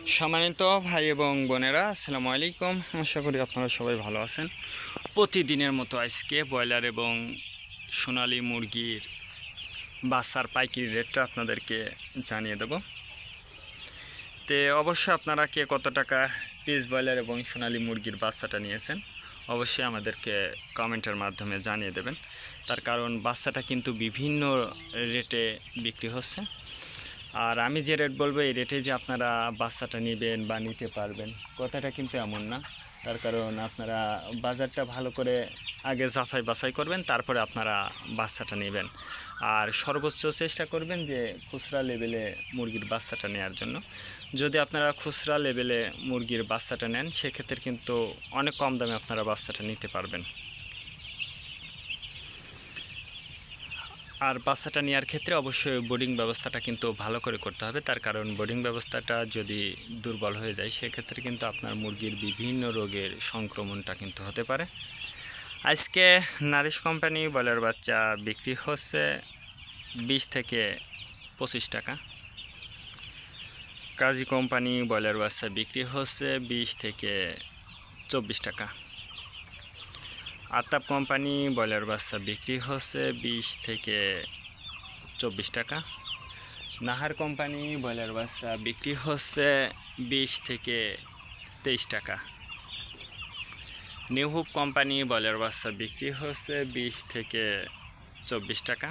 সম্মানিত ভাই এবং বোনেরা, আসসালামু আলাইকুম। আশা করি আপনারা সবাই ভালো আছেন। প্রতিদিনের মতো আজকে ব্রয়লার এবং সোনালী মুরগির বাচ্চার পাইকারি রেটটা আপনাদেরকে জানিয়ে দেব। তো অবশ্যই আপনারা কে কত টাকা পিস ব্রয়লার এবং সোনালী মুরগির বাচ্চাটা নিয়েছেন অবশ্যই আমাদেরকে কমেন্টের মাধ্যমে জানিয়ে দেবেন। তার কারণ বাচ্চাটা কিন্তু বিভিন্ন রেটে বিক্রি হচ্ছে। আর আমি যে রেট বলবো এই রেটে যে আপনারা বাচ্চাটা নেবেন বা নিতে পারবেন কথাটা কিন্তু এমন না। তার কারণ আপনারা বাজারটা ভালো করে আগে যাচাই বাছাই করবেন, তারপরে আপনারা বাচ্চাটা নেবেন। আর সর্বোচ্চ চেষ্টা করবেন যে খুচরা লেভেলে মুরগির বাচ্চাটা নেওয়ার জন্য। যদি আপনারা খুচরা লেভেলে মুরগির বাচ্চাটা নেন সেক্ষেত্রে কিন্তু অনেক কম দামে আপনারা বাচ্চাটা নিতে পারবেন। আর বাচ্চাটা নেওয়ার ক্ষেত্রে অবশ্যই বোর্ডিং ব্যবস্থাটা কিন্তু ভালো করে করতে হবে। তার কারণ বোর্ডিং ব্যবস্থাটা যদি দুর্বল হয়ে যায় সেক্ষেত্রে কিন্তু আপনার মুরগির বিভিন্ন রোগের সংক্রমণটা কিন্তু হতে পারে। আজকে নারিশ কোম্পানি ব্রয়লার বাচ্চা বিক্রি হচ্ছে 20 থেকে 25 টাকা। কাজী কোম্পানি ব্রয়লার বাচ্চা বিক্রি হচ্ছে 20 থেকে 24 টাকা। আতাপ কোম্পানি ব্রয়লার বাচ্চা বিক্রি হচ্ছে 20 থেকে 24 টাকা। নাহার কোম্পানি ব্রয়লার বাচ্চা বিক্রি হচ্ছে 20 থেকে 23 টাকা। নিউ হোপ কোম্পানি ব্রয়লার বাচ্চা বিক্রি হচ্ছে 20 থেকে 24 টাকা।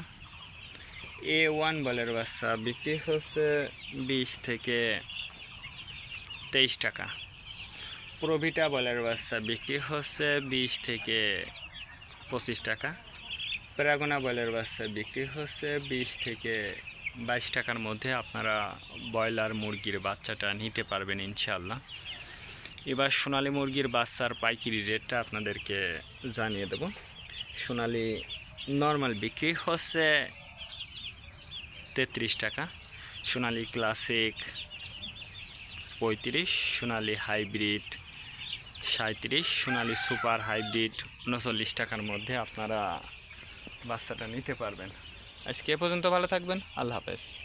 A1 ব্রয়লার বাচ্চা বিক্রি হচ্ছে 20 থেকে 23 টাকা। প্রভিটা ব্রয়লার বাচ্চা বিক্রি হচ্ছে 20 থেকে 25 টাকা। প্যারাগোনা ব্রয়লার বাচ্চা বিক্রি হচ্ছে 20 থেকে 22 টাকার মধ্যে আপনারা ব্রয়লার মুরগির বাচ্চাটা নিতে পারবেন ইনশাআল্লাহ। এবার সোনালী মুরগির বাচ্চার পাইকারি রেটটা আপনাদেরকে জানিয়ে দেব। সোনালী নর্মাল বিক্রি হচ্ছে 33 টাকা, সোনালী ক্লাসিক 35, সোনালী হাইব্রিড 37, সোনালী সুপার হাইব্রিড 39 টাকার মধ্যে আপনারা বাচ্চাটা নিতে পারবেন। আজকে এ পর্যন্ত ভালো থাকবেন। আল্লাহ হাফেজ।